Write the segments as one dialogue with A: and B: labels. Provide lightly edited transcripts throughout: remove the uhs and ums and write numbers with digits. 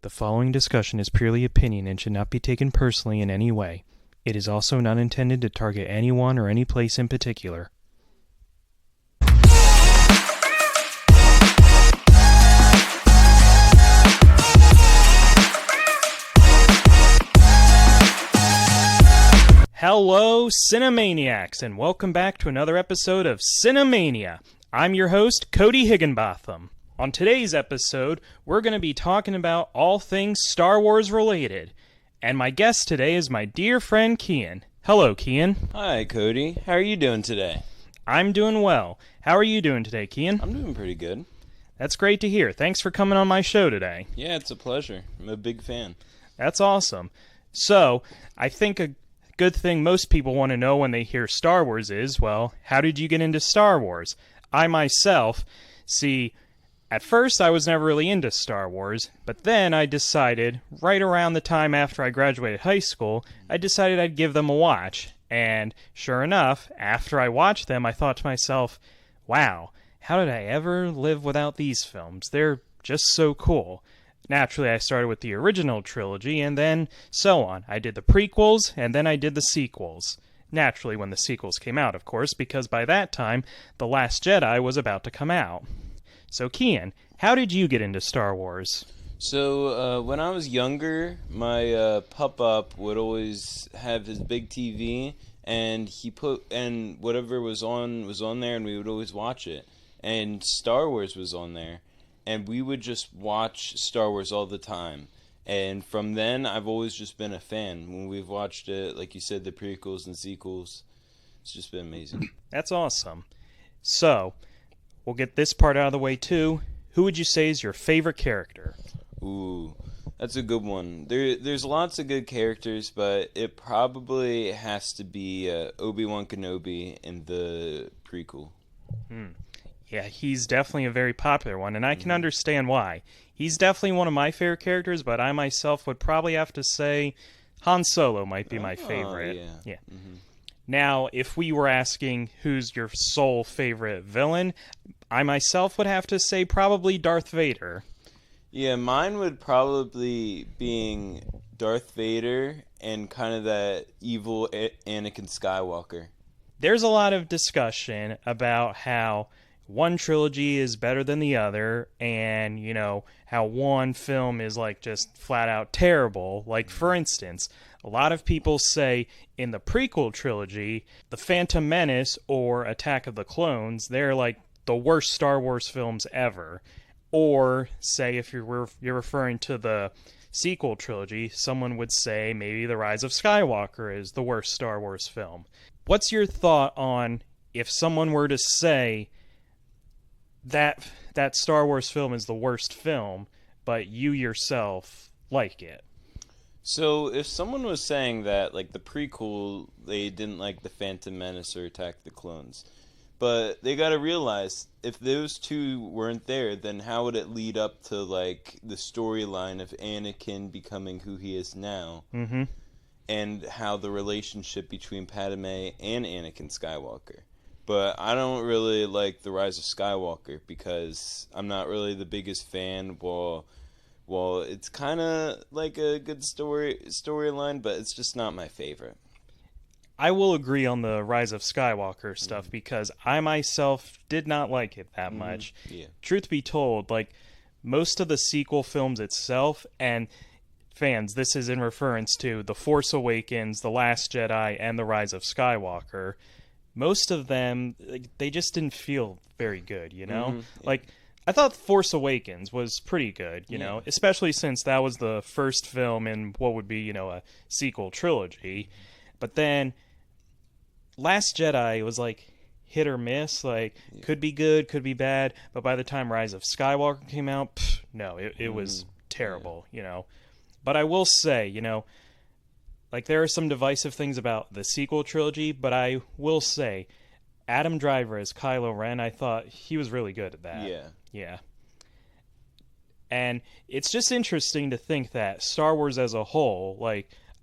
A: The following discussion is purely opinion and should not be taken personally in any way. It is also not intended to target anyone or any place in particular. Hello, CineManiacs, and welcome back to another episode of CineMania. I'm your host, Cody Higginbotham. On today's episode, we're going to be talking about all things Star Wars related. And my guest today is my dear friend Kian. Hello, Kian.
B: Hi, Cody. How are you doing today?
A: I'm doing well. How are you doing today, Kian?
B: I'm doing pretty good.
A: That's great to hear. Thanks for coming on my show today.
B: Yeah, it's a pleasure. I'm a big fan.
A: That's awesome. So, I think a good thing most people want to know when they hear Star Wars is, well, how did you get into Star Wars? I myself, at first I was never really into Star Wars, but then I decided, right around the time after I graduated high school, I decided I'd give them a watch. And sure enough, after I watched them, I thought to myself, wow, how did I ever live without these films? They're just so cool. Naturally, I started with the original trilogy, and then so on. I did the prequels, and then I did the sequels. Naturally, when the sequels came out, of course, because by that time, The Last Jedi was about to come out. So, Kian, how did you get into Star Wars?
B: So, when I was younger, my pup-up would always have his big TV, and and whatever was on there, and we would always watch it. And Star Wars was on there. And we would just watch Star Wars all the time. And from then, I've always just been a fan. When we've watched it, like you said, the prequels and sequels, it's just been amazing.
A: That's awesome. So, we'll get this part out of the way too. Who would you say is your favorite character?
B: Ooh, that's a good one. There's lots of good characters, but it probably has to be Obi-Wan Kenobi in the prequel.
A: Yeah, he's definitely a very popular one, and I can understand why. He's definitely one of my favorite characters, but I myself would probably have to say Han Solo might be my favorite.
B: Yeah.
A: Now, if we were asking who's your sole favorite villain, I myself would have to say probably Darth Vader.
B: Yeah, mine would probably being Darth Vader and kind of that evil Anakin Skywalker.
A: There's a lot of discussion about how one trilogy is better than the other, and, how one film is, just flat out terrible. Like, for instance, a lot of people say in the prequel trilogy, The Phantom Menace or Attack of the Clones, they're, the worst Star Wars films ever. Or, say, if you're referring to the sequel trilogy, someone would say maybe The Rise of Skywalker is the worst Star Wars film. What's your thought on if someone were to say that Star Wars film is the worst film, but you yourself like it?
B: So if someone was saying that, the prequel, they didn't like The Phantom Menace or Attack the Clones, but they gotta realize, if those two weren't there, then how would it lead up to, the storyline of Anakin becoming who he is now?
A: Mm-hmm.
B: And how the relationship between Padme and Anakin Skywalker. But I don't really like The Rise of Skywalker because I'm not really the biggest fan. Well, it's kind of like a good storyline, but it's just not my favorite.
A: I will agree on the Rise of Skywalker stuff because I myself did not like it that much.
B: Yeah.
A: Truth be told, most of the sequel films itself, and fans, this is in reference to The Force Awakens, The Last Jedi, and The Rise of Skywalker. Most of them, they just didn't feel very good, I thought The Force Awakens was pretty good, especially since that was the first film in what would be, a sequel trilogy. But then Last Jedi was hit or miss, could be good, could be bad, but by the time Rise of Skywalker came out, no, it was terrible, But I will say, there are some divisive things about the sequel trilogy, but I will say Adam Driver as Kylo Ren, I thought he was really good at that. Yeah. And it's just interesting to think that Star Wars as a whole,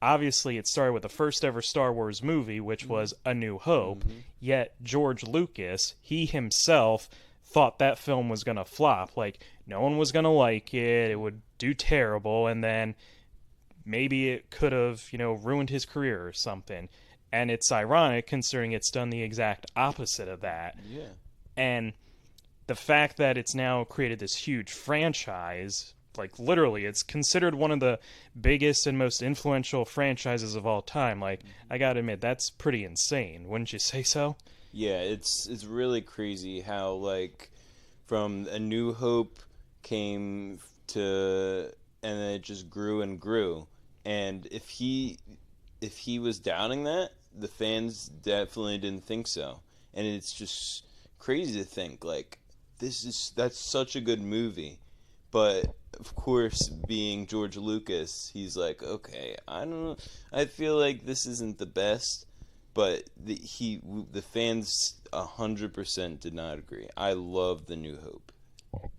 A: obviously it started with the first ever Star Wars movie, which was A New Hope, yet George Lucas, he himself thought that film was going to flop. Like, no one was going to like it. It would do terrible. And then maybe it could have, ruined his career or something. And it's ironic considering it's done the exact opposite of that.
B: Yeah.
A: And the fact that it's now created this huge franchise, like literally, it's considered one of the biggest and most influential franchises of all time. Like, I gotta admit, that's pretty insane. Wouldn't you say so?
B: Yeah, it's really crazy how like from A New Hope came to and then it just grew and grew. And if he was doubting that, the fans definitely didn't think so. And it's just crazy to think like that's such a good movie. But of course, being George Lucas, he's like, okay, I don't know. I feel like this isn't the best, but the fans 100% did not agree. I love The New Hope.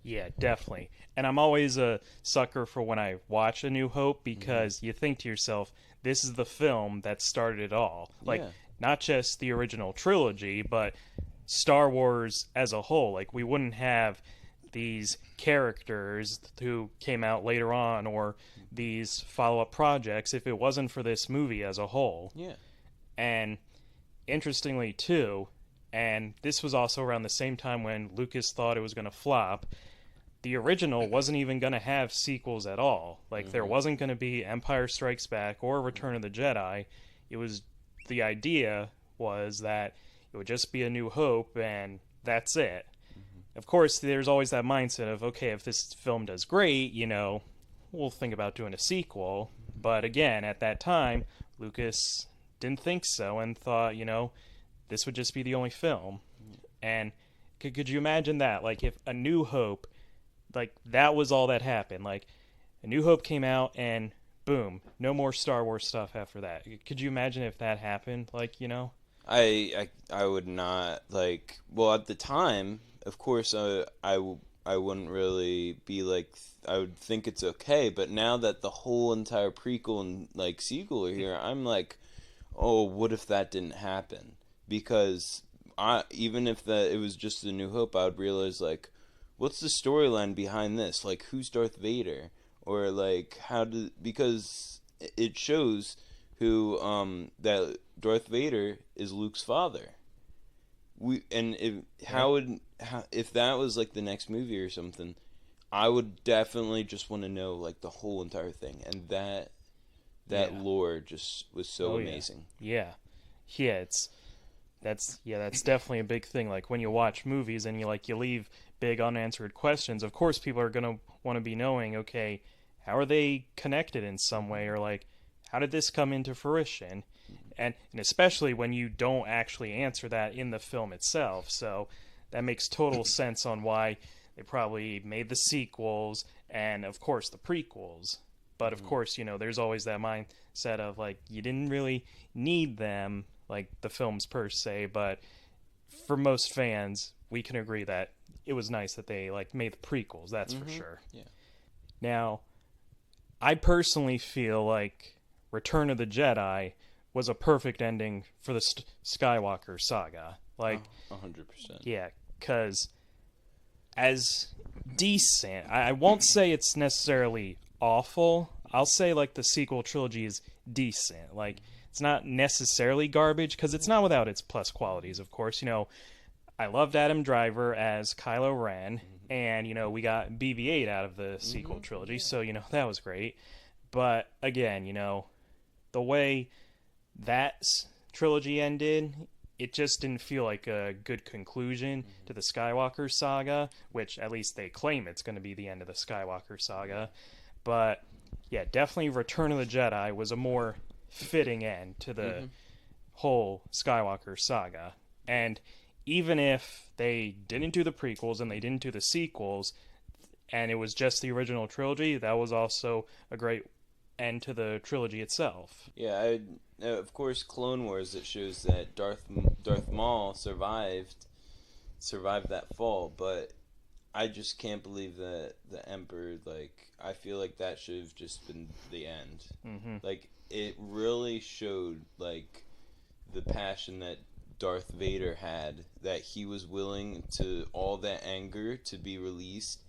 A: Yeah, definitely. And I'm always a sucker for when I watch A New Hope because you think to yourself, this is the film that started it all. Like,
B: Yeah.
A: not just the original trilogy, but Star Wars as a whole. Like, we wouldn't have these characters who came out later on or these follow-up projects if it wasn't for this movie as a whole.
B: Yeah.
A: And interestingly, too, and this was also around the same time when Lucas thought it was going to flop, the original wasn't even going to have sequels at all. Like, there wasn't going to be Empire Strikes Back or Return of the Jedi. It was, the idea was that it would just be A New Hope, and that's it. Of course, there's always that mindset of, okay, if this film does great, we'll think about doing a sequel. But again, at that time, Lucas didn't think so and thought, this would just be the only film. And could you imagine that? Like, if A New Hope, like, that was all that happened. Like, A New Hope came out and boom, no more Star Wars stuff after that. Could you imagine if that happened?
B: I would not like. Well, at the time, of course, I wouldn't really be like. I would think it's okay, but now that the whole entire prequel and like sequel are here, I'm like, oh, what if that didn't happen? Because even if it was just A New Hope, I would realize like, what's the storyline behind this? Like, who's Darth Vader? Or like, because it shows who that Darth Vader is Luke's father. If that was like the next movie or something, I would definitely just want to know like the whole entire thing, and that lore just was so amazing.
A: Yeah. Yeah, that's definitely a big thing. Like, when you watch movies and you leave big unanswered questions, of course people are going to want to be knowing, okay, how are they connected in some way, or like, how did this come into fruition? And especially when you don't actually answer that in the film itself. So that makes total sense on why they probably made the sequels and, of course, the prequels. But, of course, there's always that mindset of, like, you didn't really need them, like, the films per se. But for most fans, we can agree that it was nice that they, like, made the prequels. That's for sure.
B: Yeah.
A: Now, I personally feel like Return of the Jedi was a perfect ending for the Skywalker saga. Like,
B: 100%.
A: yeah, because as decent, I won't say it's necessarily awful. I'll say, like, the sequel trilogy is decent. Like, it's not necessarily garbage, because it's not without its plus qualities, of course. I loved Adam Driver as Kylo Ren, and, we got BB-8 out of the sequel trilogy, so, that was great. But, again, the way that trilogy ended, it just didn't feel like a good conclusion to the Skywalker saga, which at least they claim it's going to be the end of the Skywalker saga. But yeah, definitely Return of the Jedi was a more fitting end to the whole Skywalker saga. And even if they didn't do the prequels and they didn't do the sequels, and it was just the original trilogy, that was also a great end to the trilogy itself.
B: Yeah, of course, Clone Wars, it shows that Darth Maul survived that fall, but I just can't believe that the Emperor, like, I feel like that should have just been the end. Like, it really showed, like, the passion that Darth Vader had, that he was willing to all that anger to be released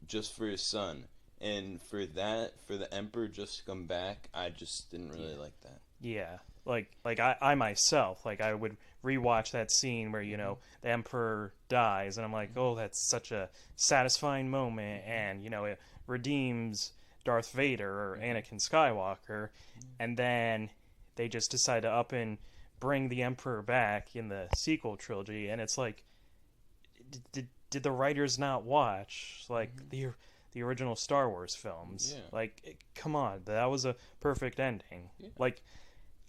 B: just for his son. And for the Emperor just to come back, I just didn't really like that.
A: Yeah. Like I myself, like I would rewatch that scene where, the Emperor dies and I'm like, oh, that's such a satisfying moment, and, it redeems Darth Vader or Anakin Skywalker, and then they just decide to up and bring the Emperor back in the sequel trilogy, and it's like, did the writers not watch the original Star Wars films?
B: Yeah.
A: Like, come on, that was a perfect ending.
B: Yeah.
A: Like,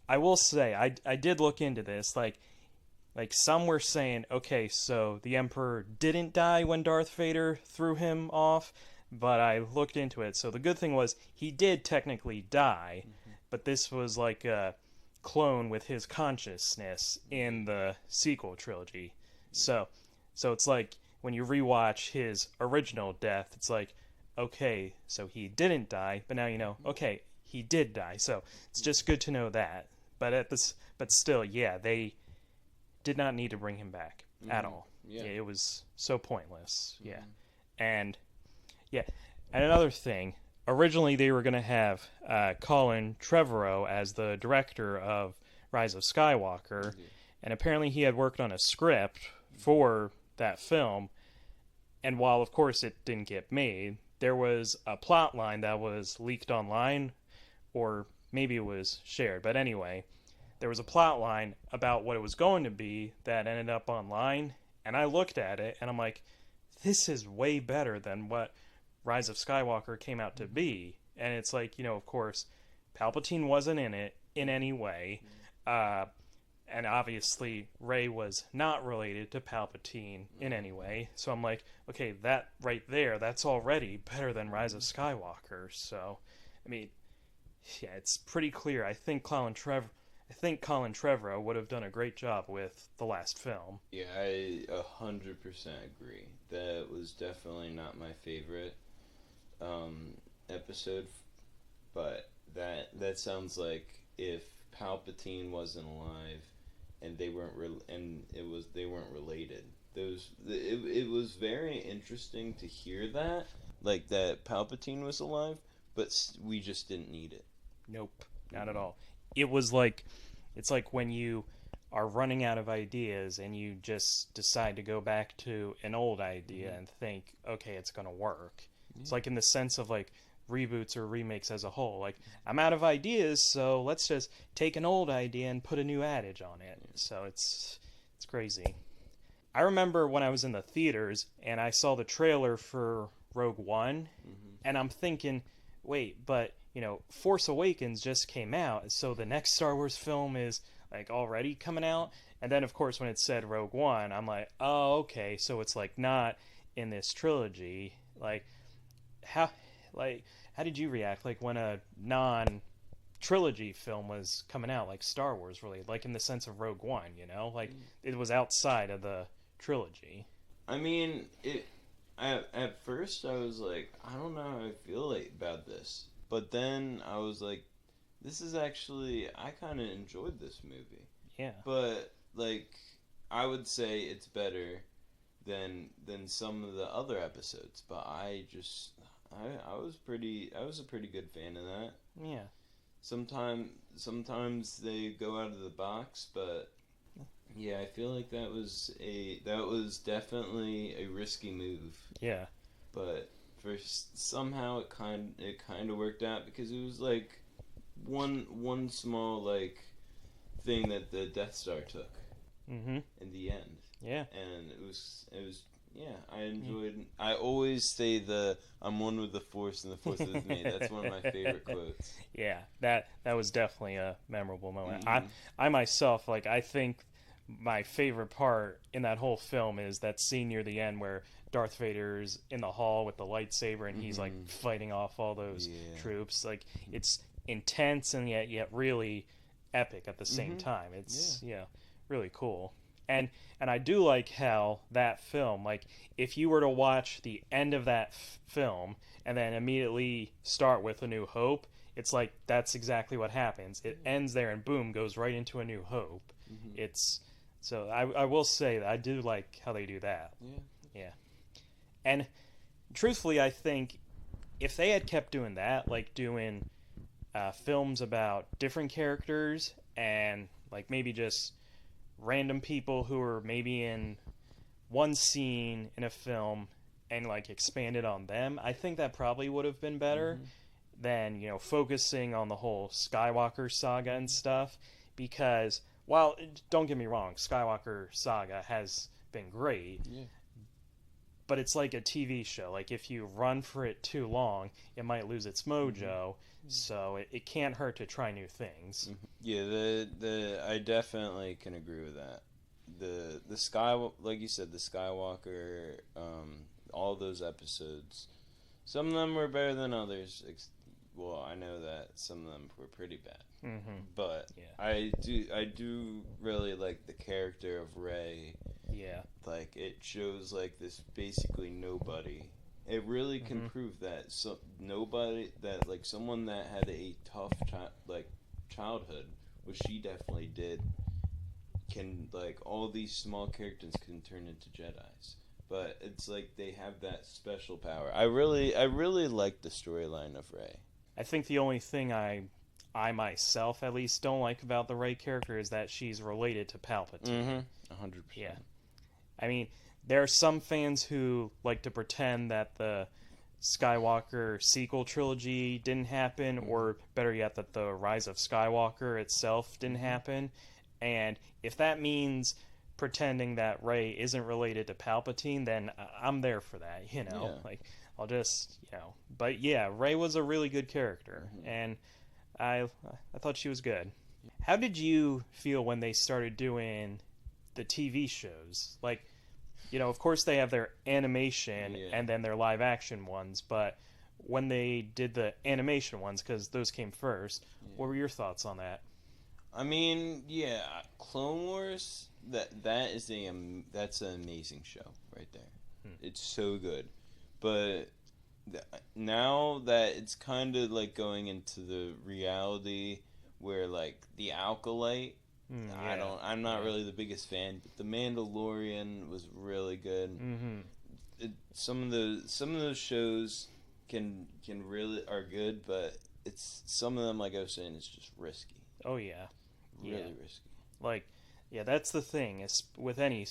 A: I will say, I did look into this. Like some were saying, okay, so the Emperor didn't die when Darth Vader threw him off, but I looked into it. So the good thing was he did technically die, but this was like a clone with his consciousness in the sequel trilogy. So it's like when you rewatch his original death, it's like, okay, so he didn't die, but now okay, he did die. So it's just good to know that. But still, yeah, they did not need to bring him back at all.
B: Yeah.
A: It was so pointless. Yeah. And another thing, originally they were going to have Colin Trevorrow as the director of Rise of Skywalker, and apparently he had worked on a script for that film, and while of course it didn't get made, there was a plot line that was leaked online, or maybe it was shared, but anyway, there was a plot line about what it was going to be that ended up online, and I looked at it and I'm like, this is way better than what Rise of Skywalker came out to be. And it's like, of course, Palpatine wasn't in it in any way, and obviously Rey was not related to Palpatine in any way, so I'm like, okay, that right there, that's already better than Rise of Skywalker. So I mean, yeah, it's pretty clear. I think Colin Trevorrow would have done a great job with the last film.
B: Yeah, I 100% agree. That was definitely not my favorite episode, but that sounds like if Palpatine wasn't alive and they weren't they weren't related. It was very interesting to hear that, like that Palpatine was alive, but we just didn't need it.
A: Nope, not at all. It's like when you are running out of ideas and you just decide to go back to an old idea and think, okay, it's going to work. It's like in the sense of like reboots or remakes as a whole. Like, I'm out of ideas, so let's just take an old idea and put a new adage on it. So it's crazy. I remember when I was in the theaters and I saw the trailer for Rogue One, and I'm thinking, wait, but Force Awakens just came out, so the next Star Wars film is like already coming out. And then of course when it said Rogue One, I'm like, oh, okay, so it's like not in this trilogy. Like how did you react like when a non-trilogy film was coming out, like Star Wars, really, like in the sense of Rogue One, like it was outside of the trilogy?
B: I mean, at first I was like, I don't know how I feel about this. But then I was like, this is actually, I kind of enjoyed this movie.
A: Yeah.
B: But, like, I would say it's better than some of the other episodes. But I was a pretty good fan of that.
A: Yeah.
B: Sometimes they go out of the box, but yeah, I feel like that was definitely a risky move.
A: Yeah.
B: But somehow it kind of worked out, because it was like one small like thing that the Death Star took in the end.
A: Yeah.
B: And it was yeah, I enjoyed. I always say I'm one with the Force and the Force is with me. That's one of my favorite quotes.
A: Yeah, that was definitely a memorable moment. I myself, like, I think my favorite part in that whole film is that scene near the end where Darth Vader's in the hall with the lightsaber and he's like fighting off all those troops. Like, it's intense and yet really epic at the same time. It's really cool. And I do like how that film, like, if you were to watch the end of that film and then immediately start with A New Hope, it's like that's exactly what happens. It ends there and boom, goes right into A New Hope. It's So I will say that I do like how they do that.
B: Yeah.
A: Yeah. And truthfully, I think if they had kept doing that, like doing films about different characters and like maybe just random people who are maybe in one scene in a film and like expanded on them, I think that probably would have been better than, focusing on the whole Skywalker saga and stuff. Because, while, don't get me wrong, Skywalker saga has been great,
B: Yeah.
A: but it's like a TV show. Like, if you run for it too long, it might lose its mojo. So it can't hurt to try new things.
B: Yeah, the I definitely can agree with that. The Sky, like you said, the Skywalker, all those episodes. Some of them were better than others. Well, I know that some of them were pretty bad. But
A: Yeah.
B: I do really like the character of Rey.
A: Yeah.
B: Like, it shows like this basically nobody. It really can prove that nobody, that like someone that had a tough childhood, which she definitely did, can, like, all these small characters can turn into Jedis. But it's like they have that special power. I really like the storyline of Rey.
A: I think the only thing I myself at least don't like about the Rey character is that she's related to Palpatine.
B: 100%.
A: Yeah. I mean, there are some fans who like to pretend that the Skywalker sequel trilogy didn't happen, or better yet, that the Rise of Skywalker itself didn't happen. And if that means pretending that Rey isn't related to Palpatine, then I'm there for that,
B: Yeah.
A: Like, I'll just, But yeah, Rey was a really good character, and I thought she was good. How did you feel when they started doing the TV shows? Like, of course they have their animation and then their live action ones, but when they did the animation ones, because those came first, what were your thoughts on that?
B: I mean, yeah, Clone Wars. That's an amazing show right there. It's so good, but now that it's kind of like going into the reality where like the Acolyte. I'm not really the biggest fan, but the Mandalorian was really good. Some of those shows can really are good, but some of them, like I was saying, it's just risky.
A: Oh yeah,
B: Really risky.
A: Like, yeah, that's the thing. Is with any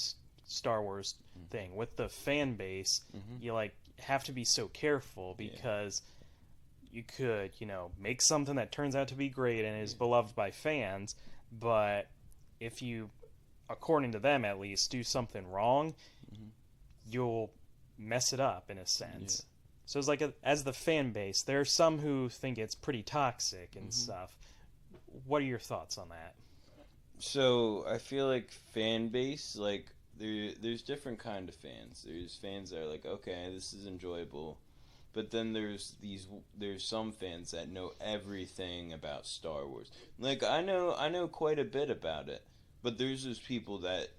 A: Star Wars thing, with the fan base, you like have to be so careful because you could, make something that turns out to be great and is beloved by fans, but if you, according to them at least, do something wrong, you'll mess it up in a sense. So it's like, as the fan base, there are some who think it's pretty toxic and stuff. What are your thoughts on that?
B: So I feel like fan base, like there's different kind of fans. There's fans that are like, okay, this is enjoyable, but then there's some fans that know everything about Star Wars. Like, I know quite a bit about it, but there's those people that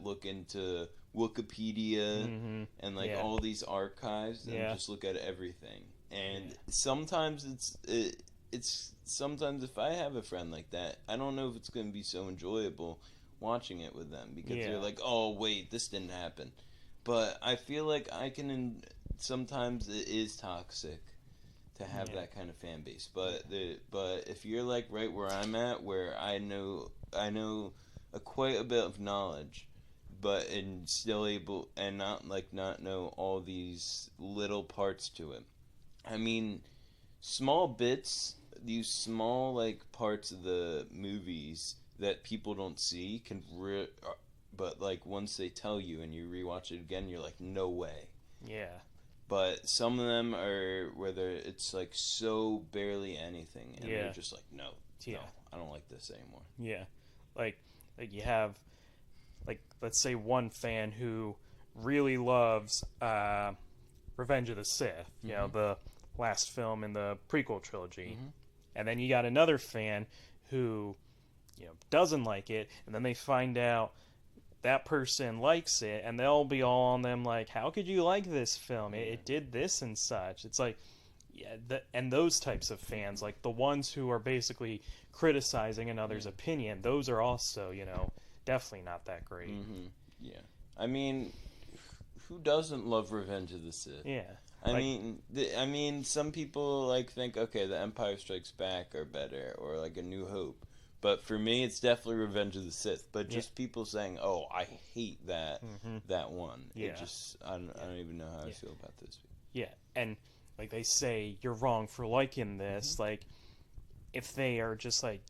B: look into Wikipedia and like all these archives and just look at everything. And sometimes it's sometimes if I have a friend like that, I don't know if it's going to be so enjoyable watching it with them because they're like, oh wait, this didn't happen. But I feel like sometimes it is toxic to have that kind of fan base. But if you're like right where I'm at, where I know quite a bit of knowledge, but and still able and not know all these little parts to it. I mean, small bits, these small like parts of the movies that people don't see but like once they tell you and you rewatch it again, you're like, no way.
A: Yeah.
B: But some of them are whether it's like so barely anything, and they're just like, no, I don't like this anymore.
A: Yeah, like you have, like, let's say one fan who really loves Revenge of the Sith, the last film in the prequel trilogy, and then you got another fan who doesn't like it, and then they find out that person likes it, and they'll be all on them like, how could you like this film? It did this and such. It's like, and those types of fans, like the ones who are basically criticizing another's opinion, those are also, definitely not that great.
B: Yeah. I mean, who doesn't love Revenge of the Sith?
A: Yeah.
B: I mean, some people like think, okay, The Empire Strikes Back are better, or like A New Hope. But for me, it's definitely Revenge of the Sith. But just people saying, "Oh, I hate that one."
A: Yeah.
B: It just I don't even know how I feel about this.
A: Yeah, and like they say, you're wrong for liking this. Like, if they are just like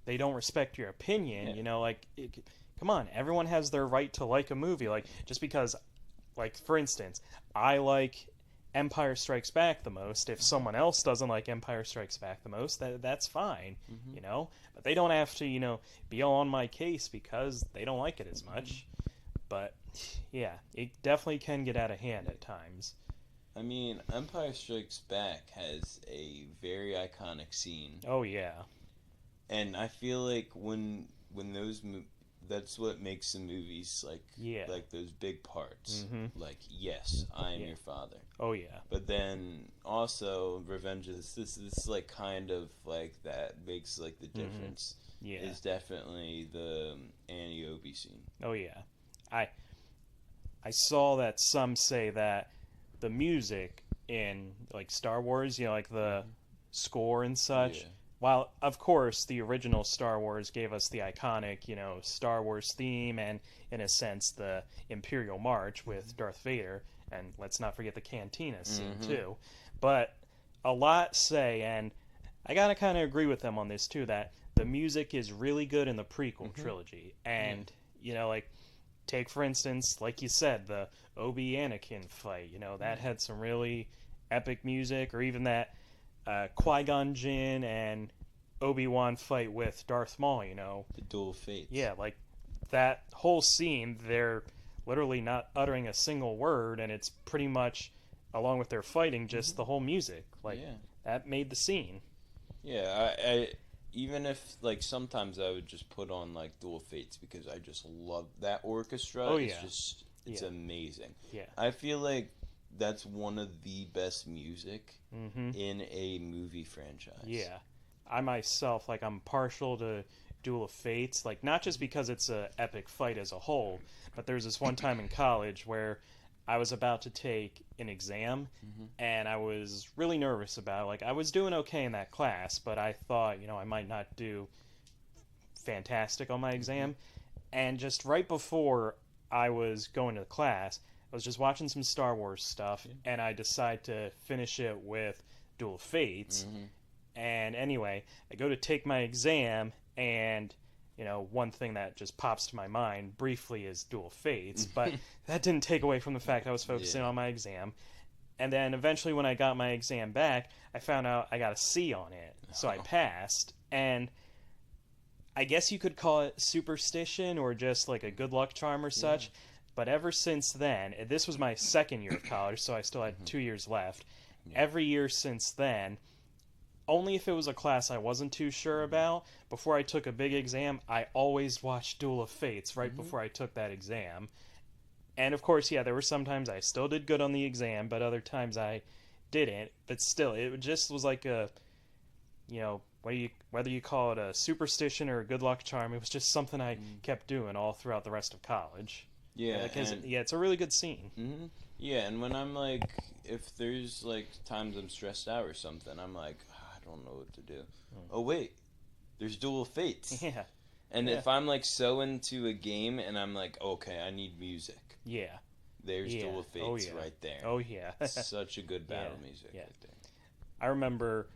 A: they don't respect your opinion, you know, like come on, everyone has their right to like a movie. Like, just because, like, for instance, I like Empire Strikes Back the most. If someone else doesn't like Empire Strikes Back the most, that's fine, you know. But they don't have to, you know, be all on my case because they don't like it as much. But yeah, it definitely can get out of hand at times.
B: I mean, Empire Strikes Back has a very iconic scene.
A: Oh yeah.
B: And I feel like when those that's what makes the movies like those big parts. Like, yes, I am your father.
A: Oh yeah.
B: But then also Revenge of this is like kind of like that makes like the difference.
A: Yeah.
B: Is definitely the Annie Obi scene.
A: Oh yeah. I saw that some say that the music in like Star Wars, you know, like the score and such.
B: Yeah.
A: While of course the original Star Wars gave us the iconic, you know, Star Wars theme and in a sense the Imperial March with Darth Vader, and let's not forget the Cantina scene too. But a lot say, and I gotta kind of agree with them on this too, that the music is really good in the prequel trilogy, and you know, like, take for instance, like you said, the Obi Anakin fight. You know, that had some really epic music, or even that Qui-Gon Jinn and Obi-Wan fight with Darth Maul. You know,
B: the Duel of Fates.
A: Yeah, like that whole scene, they're literally not uttering a single word, and it's pretty much, along with their fighting, just the whole music. Like, that made the scene.
B: Yeah, I even if like sometimes I would just put on like Duel of Fates because I just love that orchestra.
A: Oh yeah,
B: it's amazing.
A: Yeah,
B: I feel like that's one of the best music in a movie franchise.
A: Yeah, I myself, like, I'm partial to Duel of Fates, like, not just because it's a epic fight as a whole, but there's this one time in college where I was about to take an exam, and I was really nervous about it. Like, I was doing okay in that class, but I thought, you know, I might not do fantastic on my exam. And just right before I was going to class, I was just watching some Star Wars stuff, and I decided to finish it with Duel of Fates. And anyway, I go to take my exam, and you know, one thing that just pops to my mind briefly is Duel of Fates, but that didn't take away from the fact I was focusing on my exam. And then eventually when I got my exam back, I found out I got a C on it. So I passed. And I guess you could call it superstition or just like a good luck charm or such. But ever since then, this was my second year of college, so I still had 2 years left. Every year since then, only if it was a class I wasn't too sure about, before I took a big exam, I always watched Duel of Fates right before I took that exam. And of course, yeah, there were some times I still did good on the exam, but other times I didn't. But still, it just was like a, you know, whether you call it a superstition or a good luck charm, it was just something I kept doing all throughout the rest of college.
B: Yeah,
A: because it's a really good scene.
B: Yeah, and when I'm like, if there's like times I'm stressed out or something, I'm like, I don't know what to do. Oh wait, there's Duel of Fates.
A: Yeah.
B: And if I'm like so into a game and I'm like, okay, I need music.
A: Yeah.
B: There's Duel of Fates right there.
A: Oh yeah.
B: Such a good battle music right there.
A: I remember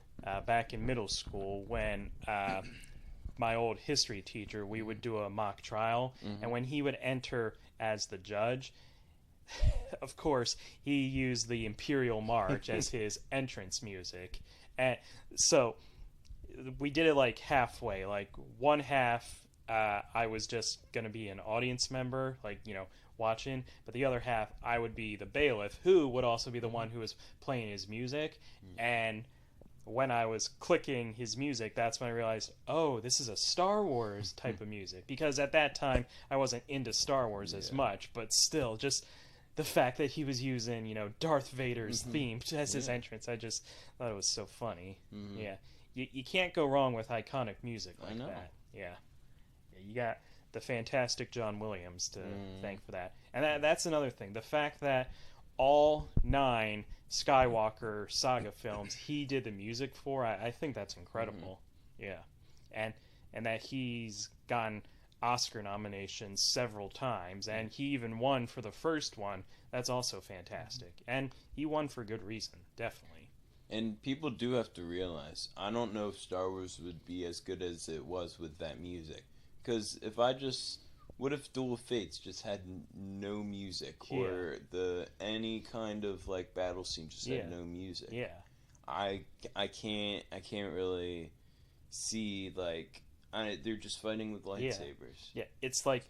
A: back in middle school when my old history teacher, we would do a mock trial, and when he would enter as the judge, of course, he used the Imperial March as his entrance music. And so we did it like halfway. Like one half, I was just going to be an audience member, like, you know, watching. But the other half, I would be the bailiff, who would also be the one who was playing his music. And when I was clicking his music, that's when I realized, oh, this is a Star Wars type of music. Because at that time, I wasn't into Star Wars as much. But still, just the fact that he was using, you know, Darth Vader's theme as his entrance, I just thought it was so funny. Yeah. You can't go wrong with iconic music like that. Yeah. You got the fantastic John Williams to thank for that. And that's another thing. The fact that all 9 Skywalker saga films he did the music for, I think that's incredible. Yeah. And that he's gotten Oscar nominations several times, and he even won for the first one. That's also fantastic. And he won for good reason, definitely.
B: And people do have to realize, I don't know if Star Wars would be as good as it was with that music. Because what if Duel of Fates just had no music, or any kind of like battle scene just had no music?
A: Yeah.
B: I can't really see like they're just fighting with lightsabers.
A: Yeah. It's like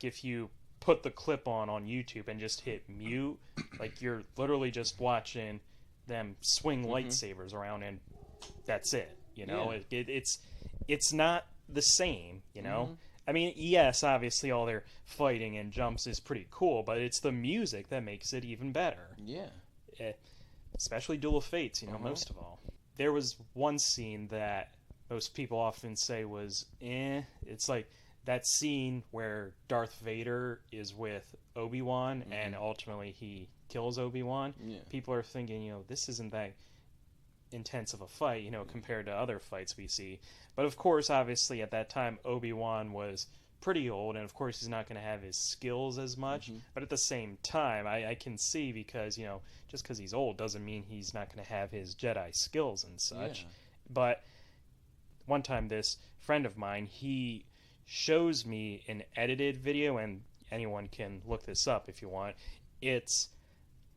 A: if you put the clip on YouTube and just hit mute, like you're literally just watching them swing lightsabers around, and that's it. You know, it's not the same. You know, I mean, yes, obviously all their fighting and jumps is pretty cool, but it's the music that makes it even better.
B: Yeah.
A: Especially Duel of Fates, you know, most of all. There was one scene that most people often say was It's like that scene where Darth Vader is with Obi-Wan and ultimately he kills Obi-Wan.
B: Yeah.
A: People are thinking, you know, this isn't that intense of a fight, you know, compared to other fights we see. But of course, obviously at that time Obi-Wan was pretty old, and of course he's not going to have his skills as much. But at the same time, I can see, because, you know, just because he's old doesn't mean he's not going to have his Jedi skills and such. But one time, this friend of mine, he shows me an edited video, and anyone can look this up if you want. It's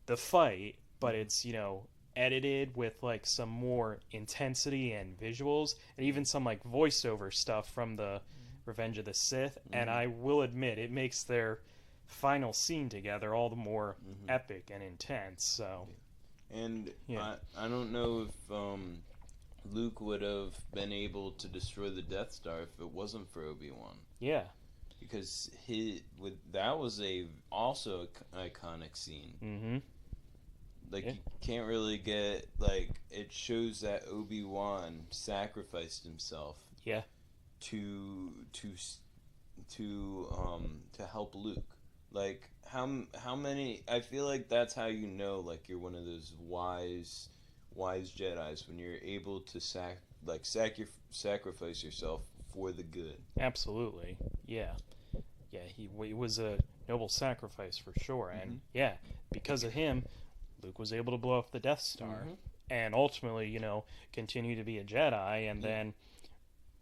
A: the fight, but it's, you know, edited with like some more intensity and visuals, and even some like voiceover stuff from the Revenge of the Sith. And I will admit, it makes their final scene together all the more epic and intense. So,
B: and I don't know if Luke would have been able to destroy the Death Star if it wasn't for Obi-Wan.
A: Yeah.
B: Because that was also an iconic scene. Like, you can't really get, like, it shows that Obi-Wan sacrificed himself.
A: Yeah.
B: To help Luke. Like, how many? I feel like that's how you know, like, you're one of those wise Jedis, when you're able to sacrifice yourself for the good.
A: Absolutely. Yeah. He was a noble sacrifice for sure, and because of him, Luke was able to blow up the Death Star, and ultimately, you know, continue to be a Jedi, and then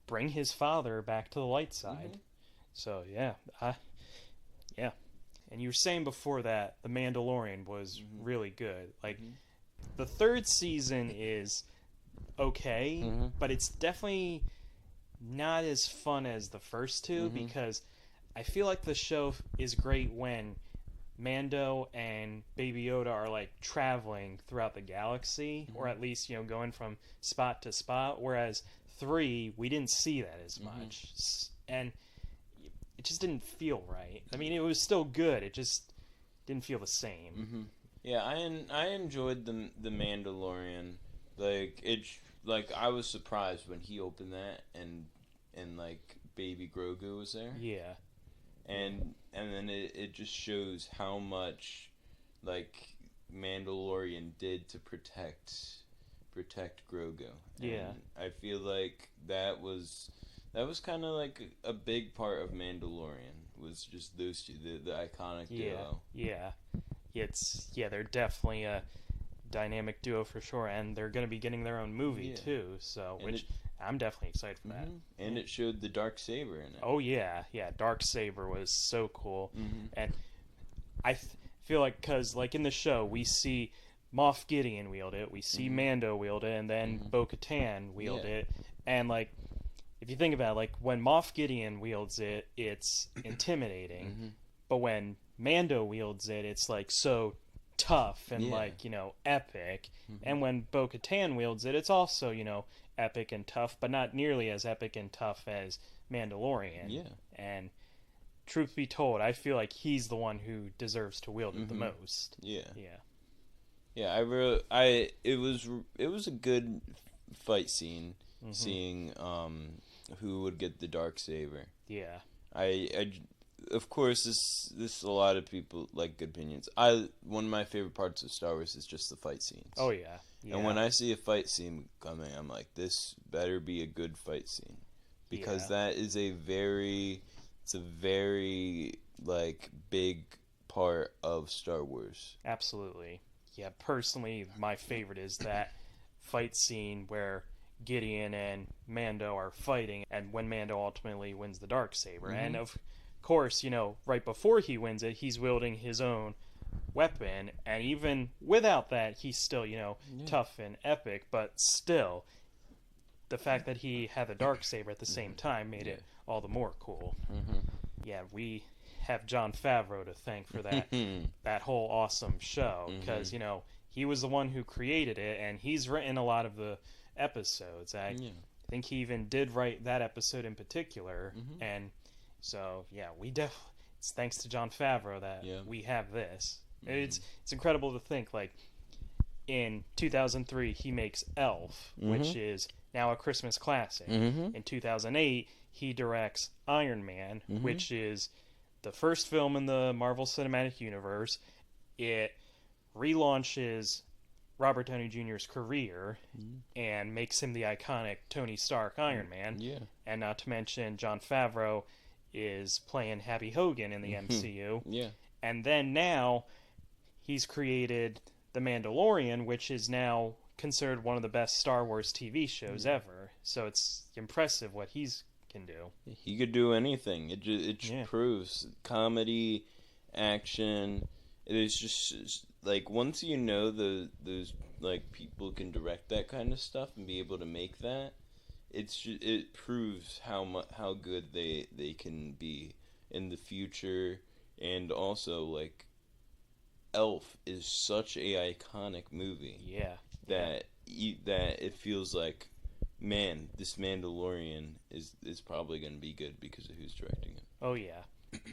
A: bring his father back to the light side. So and you were saying before that The Mandalorian was really good. Like, the 3rd season is okay, but it's definitely not as fun as the first 2, because I feel like the show is great when Mando and Baby Yoda are like traveling throughout the galaxy, or at least, you know, going from spot to spot, whereas 3, we didn't see that as much, and it just didn't feel right. I mean, it was still good, it just didn't feel the same.
B: Yeah, I enjoyed the Mandalorian. Like I was surprised when he opened that, and like Baby Grogu was there.
A: Yeah.
B: And then it just shows how much, like, Mandalorian did to protect Grogu.
A: Yeah.
B: And I feel like that was kind of like a big part of Mandalorian, was just those two, the iconic duo.
A: They're definitely a dynamic duo for sure, and they're going to be getting their own movie too, so I'm definitely excited for that.
B: And it showed the Darksaber in it.
A: Oh yeah, Darksaber was so cool. And I feel like, because like in the show we see Moff Gideon wield it, we see Mando wield it, and then Bo-Katan wield it, and like, if you think about it, like, when Moff Gideon wields it, it's intimidating, but when Mando wields it, it's like so tough and like, you know, epic. And when Bo-Katan wields it, it's also, you know, epic and tough, but not nearly as epic and tough as Mandalorian. And truth be told, I feel like he's the one who deserves to wield it the most.
B: It was a good fight scene, seeing who would get the Darksaber. Of course, this a lot of people like good opinions. One of my favorite parts of Star Wars is just the fight scenes.
A: Oh yeah, yeah.
B: And when I see a fight scene coming, I'm like, this better be a good fight scene, because that is it's a very like big part of Star Wars.
A: Absolutely. Yeah, personally, my favorite is that fight scene where Gideon and Mando are fighting, and when Mando ultimately wins the Darksaber. And of course, right before he wins it, he's wielding his own weapon, and even without that, he's still, tough and epic, but still, the fact that he had the Darksaber at the same time made it all the more cool. Yeah, we have Jon Favreau to thank for that that whole awesome show, because he was the one who created it, and he's written a lot of the episodes. I think he even did write that episode in particular, and so it's thanks to Jon Favreau that we have this. It's incredible to think, like, in 2003 he makes Elf, which is now a Christmas classic. In 2008 he directs Iron Man, which is the first film in the Marvel Cinematic Universe. It relaunches Robert Downey Jr.'s career and makes him the iconic Tony Stark Iron Man. And not to mention, Jon Favreau is playing Happy Hogan in the MCU. And then now he's created The Mandalorian, which is now considered one of the best Star Wars TV shows ever. So it's impressive what he's can do.
B: He could do anything. It just proves comedy, action. It is just like, once you know those like people can direct that kind of stuff and be able to make that, it proves how good they can be in the future. And also, like, Elf is such a iconic movie. That it feels like, man, this Mandalorian is probably going to be good because of who's directing it.
A: Oh yeah.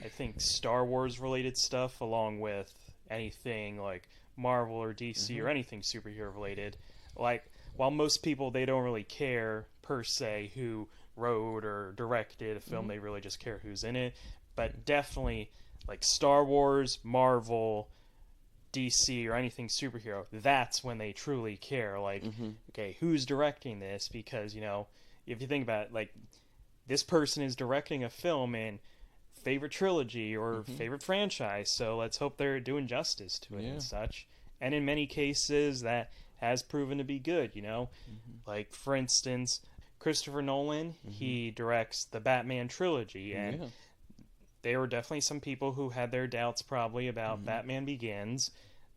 A: I think Star Wars related stuff, along with anything like Marvel or DC or anything superhero related, like, while most people, they don't really care per se who wrote or directed a film, they really just care who's in it. But definitely, like, Star Wars, Marvel, DC, or anything superhero, that's when they truly care. Like, okay, who's directing this? Because, if you think about it, like, this person is directing a film in favorite trilogy or favorite franchise, so let's hope they're doing justice to it and such. And in many cases, that has proven to be good, Like, for instance, Christopher Nolan, he directs the Batman trilogy, and there were definitely some people who had their doubts probably about Batman Begins,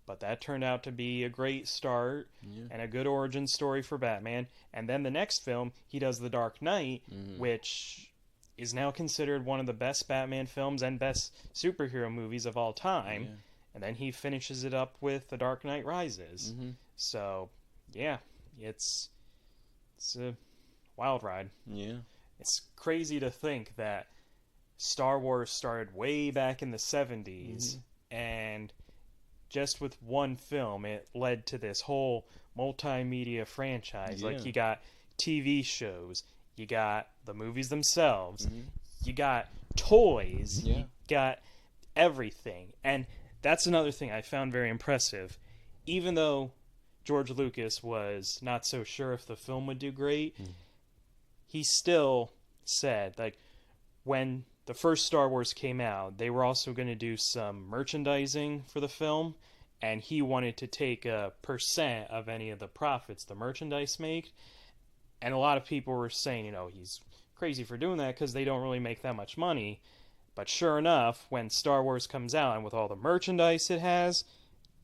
A: but that turned out to be a great start and a good origin story for Batman. And then the next film, he does The Dark Knight, which is now considered one of the best Batman films and best superhero movies of all time. And then he finishes it up with The Dark Knight Rises. So, yeah, it's a wild ride. It's crazy to think that Star Wars started way back in the 70s, and just with one film, it led to this whole multimedia franchise. Like, you got TV shows, you got the movies themselves, you got toys, you got everything. And that's another thing I found very impressive. Even though George Lucas was not so sure if the film would do great, he still said, like, when the first Star Wars came out, they were also going to do some merchandising for the film, and he wanted to take a % of any of the profits the merchandise make. And a lot of people were saying, he's crazy for doing that because they don't really make that much money. But sure enough, when Star Wars comes out, and with all the merchandise it has,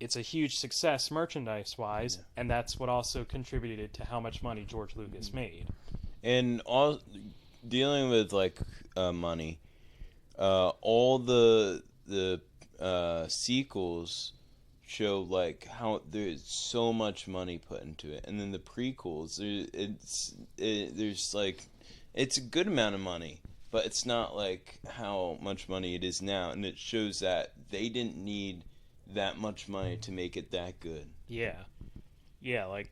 A: it's a huge success merchandise-wise, and that's what also contributed to how much money George Lucas made.
B: And all dealing with, like, money, all the sequels show, like, how there's so much money put into it, and then the prequels, there's like, it's a good amount of money, but it's not like how much money it is now, and it shows that they didn't need that much money to make it that good.
A: Yeah, like,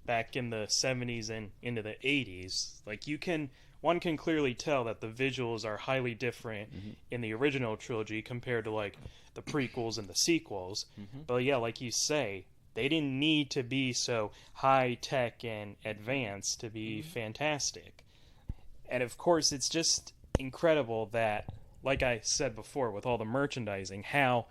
A: back in the 70s and into the 80s, like one can clearly tell that the visuals are highly different in the original trilogy compared to like the prequels and the sequels. But yeah, like you say, they didn't need to be so high tech and advanced to be fantastic. And of course, it's just incredible that, like I said before, with all the merchandising, how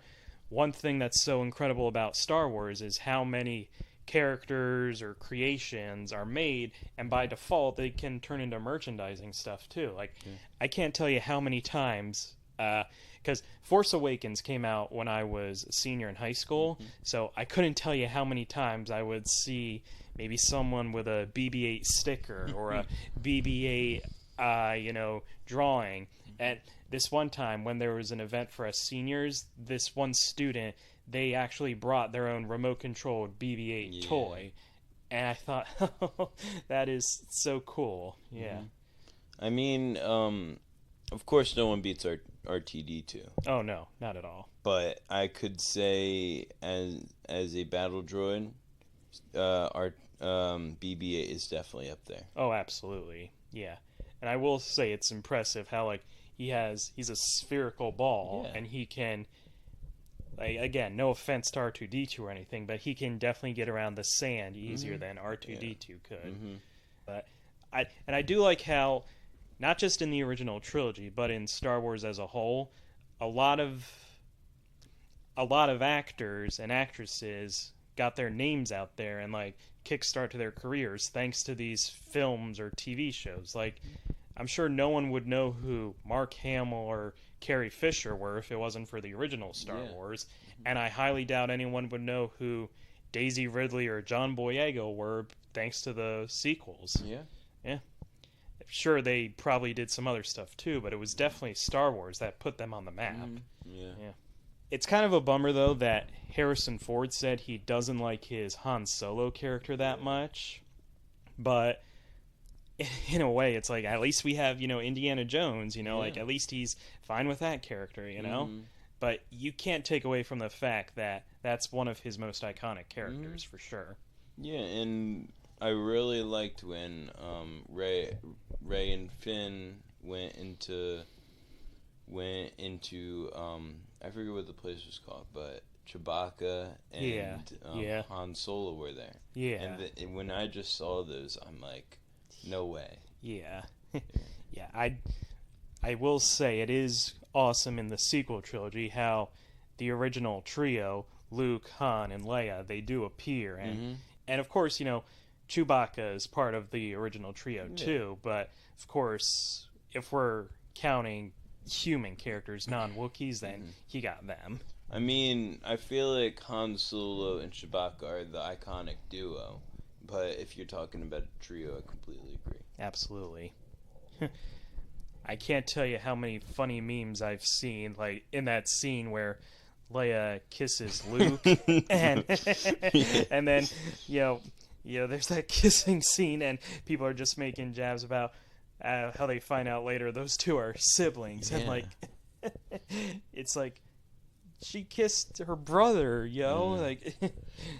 A: one thing that's so incredible about Star Wars is how many characters or creations are made, and by default they can turn into merchandising stuff too. Like, I can't tell you how many times, because Force Awakens came out when I was a senior in high school, so I couldn't tell you how many times I would see maybe someone with a BB-8 sticker or a BB-8 drawing. And this one time when there was an event for us seniors, this one student, they actually brought their own remote controlled BB-8 toy, and I thought, oh, that is so cool. Yeah.
B: I mean, of course no one beats RTD2.
A: Oh no, not at all.
B: But I could say as a battle droid, our BB-8 is definitely up there.
A: Oh, absolutely. Yeah. And I will say it's impressive how, like, he's a spherical ball, and he can, like, again, no offense to R2D2 or anything, but he can definitely get around the sand easier than R2D2 could. But I do like how, not just in the original trilogy, but in Star Wars as a whole, a lot of actors and actresses got their names out there and like kickstart to their careers thanks to these films or TV shows. Like, I'm sure no one would know who Mark Hamill or Carrie Fisher were if it wasn't for the original Star Wars, and I highly doubt anyone would know who Daisy Ridley or John Boyega were thanks to the sequels. Yeah. Sure, they probably did some other stuff too, but it was definitely Star Wars that put them on the map. Yeah. It's kind of a bummer, though, that Harrison Ford said he doesn't like his Han Solo character that much. But in a way, it's like, at least we have, Indiana Jones, like, at least he's fine with that character, But you can't take away from the fact that that's one of his most iconic characters, for sure.
B: Yeah, and I really liked when Ray and Finn went into I forget what the place was called, but Chewbacca and Han Solo were there.
A: Yeah.
B: And when I just saw those, I'm like, no way.
A: Yeah. I will say it is awesome in the sequel trilogy how the original trio, Luke, Han, and Leia, they do appear. And of course, Chewbacca is part of the original trio too, but of course, if we're counting human characters, non-Wookiees, then he got them.
B: I mean, I feel like Han Solo and Chewbacca are the iconic duo, but if you're talking about a trio, I completely agree.
A: Absolutely. I can't tell you how many funny memes I've seen, like in that scene where Leia kisses Luke, and and then there's that kissing scene, and people are just making jabs about how they find out later those two are siblings, and like it's like she kissed her brother, like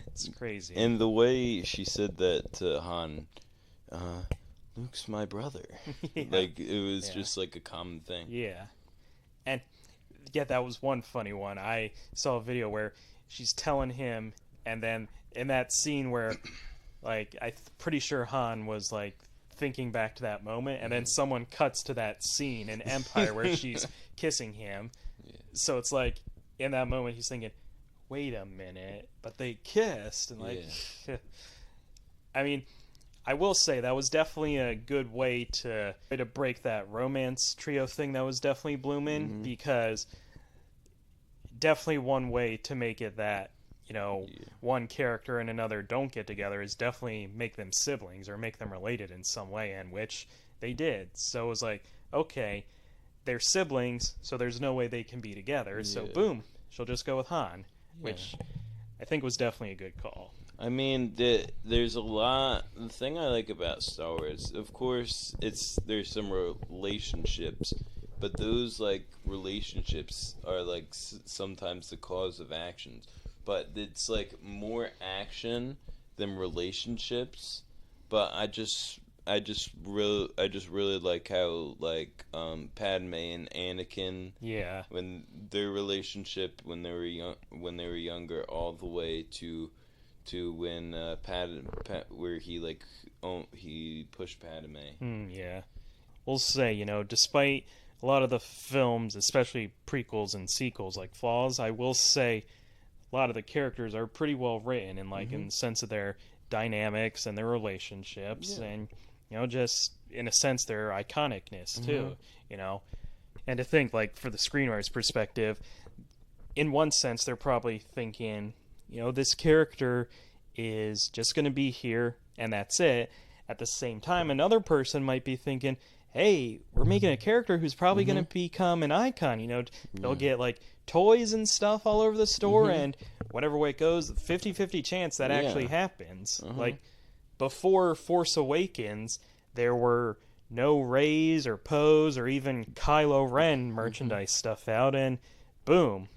A: it's crazy.
B: And the way she said that to Han, Luke's my brother, like it was just like a common thing.
A: And that was one funny one. I saw a video where she's telling him, and then in that scene where like pretty sure Han was like thinking back to that moment, and then someone cuts to that scene in Empire where she's kissing him. So it's like in that moment he's thinking, wait a minute, but they kissed, and like I mean, I will say that was definitely a good way to break that romance trio thing that was definitely blooming, because definitely one way to make it that one character and another don't get together is definitely make them siblings or make them related in some way, and which they did. So it was like, okay, they're siblings, so there's no way they can be together. So boom, she'll just go with Han, which I think was definitely a good call.
B: I mean, there's a lot. The thing I like about Star Wars, of course, there's some relationships, but those like relationships are like sometimes the cause of actions. But it's like more action them relationships, but I just really like how like Padme and Anakin,
A: Yeah.
B: when their relationship when they were younger, all the way to when where he pushed Padme.
A: Yeah. We'll say, despite a lot of the films, especially prequels and sequels, like flaws, I will say a lot of the characters are pretty well written, and like in the sense of their dynamics and their relationships, and just in a sense their iconicness too. And to think, like, for the screenwriter's perspective, in one sense they're probably thinking, this character is just going to be here and that's it. At the same time, another person might be thinking, hey, we're making a character who's probably going to become an icon. They'll get like toys and stuff all over the store, and whatever way it goes, 50-50 chance that actually happens. Like, before Force Awakens, there were no Rey's or Poe's or even Kylo Ren merchandise stuff out, and boom,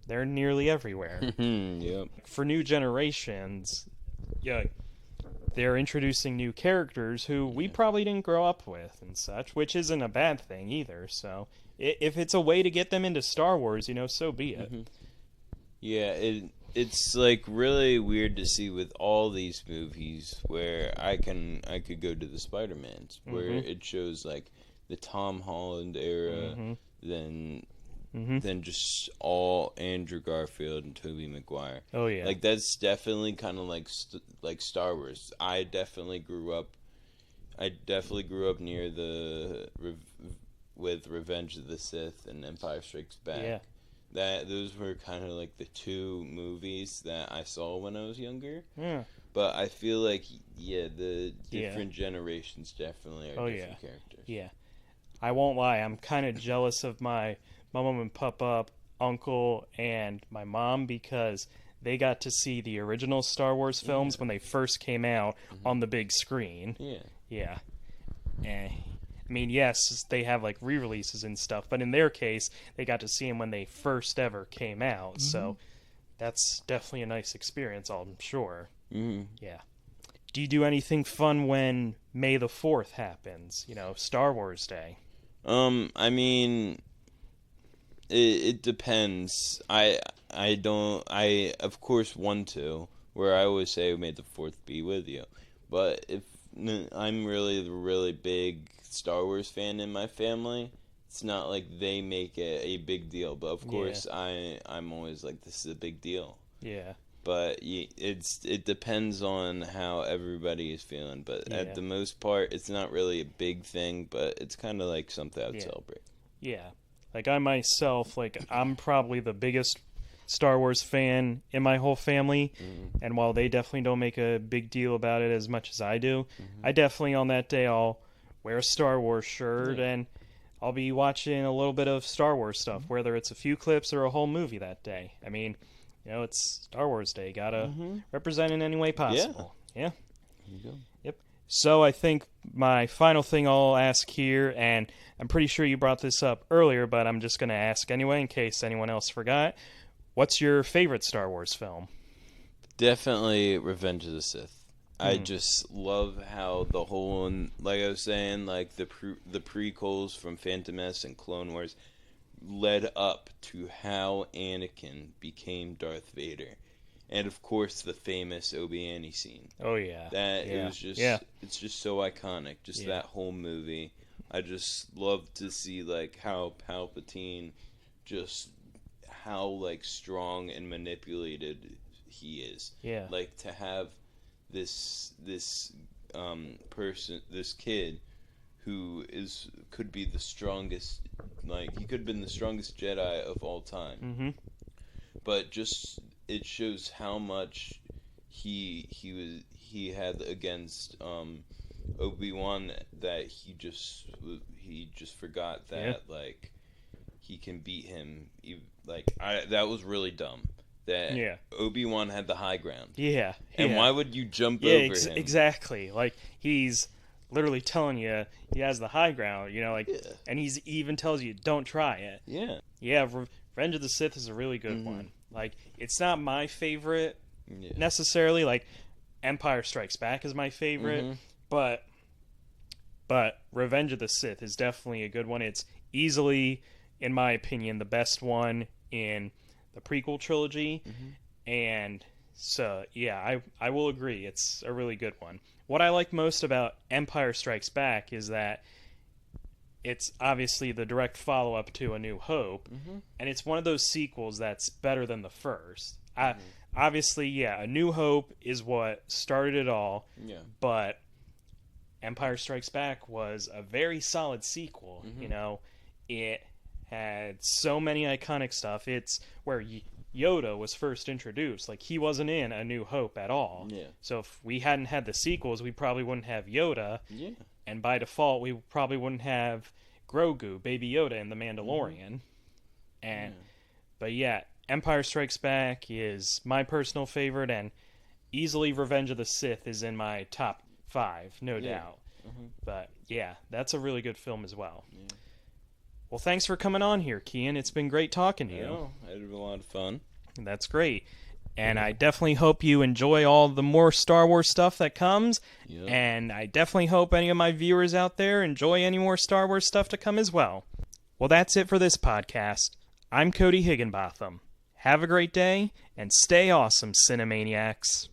A: they're nearly everywhere.
B: Yep.
A: For new generations, they're introducing new characters who we probably didn't grow up with and such, which isn't a bad thing either. So if it's a way to get them into Star Wars, so be it.
B: Yeah, it's like really weird to see with all these movies where I could go to the Spider-Mans where it shows like the Tom Holland era, then just all Andrew Garfield and Tobey Maguire.
A: Oh yeah,
B: like that's definitely kind of like like Star Wars. I definitely grew up near with Revenge of the Sith and Empire Strikes Back.
A: Yeah.
B: Those were kind of like the two movies that I saw when I was younger.
A: Yeah.
B: But I feel like the different generations definitely are different characters.
A: Yeah. I won't lie, I'm kind of jealous of my mom and papa, uncle, and my mom, because they got to see the original Star Wars films when they first came out on the big screen. Yeah. I mean, yes, they have like re-releases and stuff, but in their case, they got to see them when they first ever came out. So that's definitely a nice experience, I'm sure. Yeah. Do you do anything fun when May the 4th happens? Star Wars Day.
B: I mean, it depends. I of course want to, where I always say may the 4th be with you. But if I'm really big Star Wars fan in my family, it's not like they make it a big deal. But of course, I'm always like, this is a big deal.
A: Yeah.
B: But it depends on how everybody is feeling. But at the most part, it's not really a big thing, but it's kind of like something I'd celebrate.
A: Yeah. Like, I myself, I'm probably the biggest Star Wars fan in my whole family, and while they definitely don't make a big deal about it as much as I do, I definitely on that day I'll wear a Star Wars shirt and I'll be watching a little bit of Star Wars stuff, whether it's a few clips or a whole movie that day. I mean, it's Star Wars Day, gotta represent in any way possible. Yeah.
B: There you go.
A: Yep. So I think my final thing I'll ask here, and I'm pretty sure you brought this up earlier, but I'm just going to ask anyway in case anyone else forgot. What's your favorite Star Wars film?
B: Definitely Revenge of the Sith. I just love how the whole, like I was saying, like the prequels from Phantom Menace and Clone Wars led up to how Anakin became Darth Vader. And of course, the famous Obi-Wan scene.
A: Oh yeah,
B: it was just it's just so iconic. Just that whole movie. I just love to see like how Palpatine, just how like strong and manipulated he is.
A: Yeah,
B: like to have this person, this kid, who could be the strongest. Like he could have been the strongest Jedi of all time. But just it shows how much he had against Obi-Wan, that he just forgot that like he can beat him. That was really dumb. That Obi-Wan had the high ground. Yeah. And why would you jump over him?
A: Exactly. Like, he's literally telling you he has the high ground, and he even tells you don't try it. Yeah, Revenge of the Sith is a really good one. Like, it's not my favorite necessarily. Like, Empire Strikes Back is my favorite,
B: Mm-hmm.
A: but Revenge of the Sith is definitely a good one. It's easily, in my opinion, the best one in the prequel trilogy, and so yeah, I will agree, it's a really good one. What I like most about Empire Strikes Back is that it's obviously the direct follow-up to A New Hope, and it's one of those sequels that's better than the first. Obviously, yeah, A New Hope is what started it all,
B: Yeah.
A: but Empire Strikes Back was a very solid sequel. You know, it had so many iconic stuff. It's where Yoda was first introduced. Like, he wasn't in A New Hope at all.
B: Yeah.
A: So if we hadn't had the sequels, we probably wouldn't have Yoda.
B: Yeah.
A: And by default, we probably wouldn't have Grogu, Baby Yoda, in The Mandalorian. And but yeah, Empire Strikes Back is my personal favorite, and easily Revenge of the Sith is in my top 5, no doubt. But yeah, that's a really good film as well. Well, thanks for coming on here, Kian. It's been great talking to you.
B: Yeah, I had a lot of fun.
A: That's great. And I definitely hope you enjoy all the more Star Wars stuff that comes.
B: Yep.
A: And I definitely hope any of my viewers out there enjoy any more Star Wars stuff to come as well. Well, that's it for this podcast. I'm Cody Higginbotham. Have a great day, and stay awesome, CineManiacs.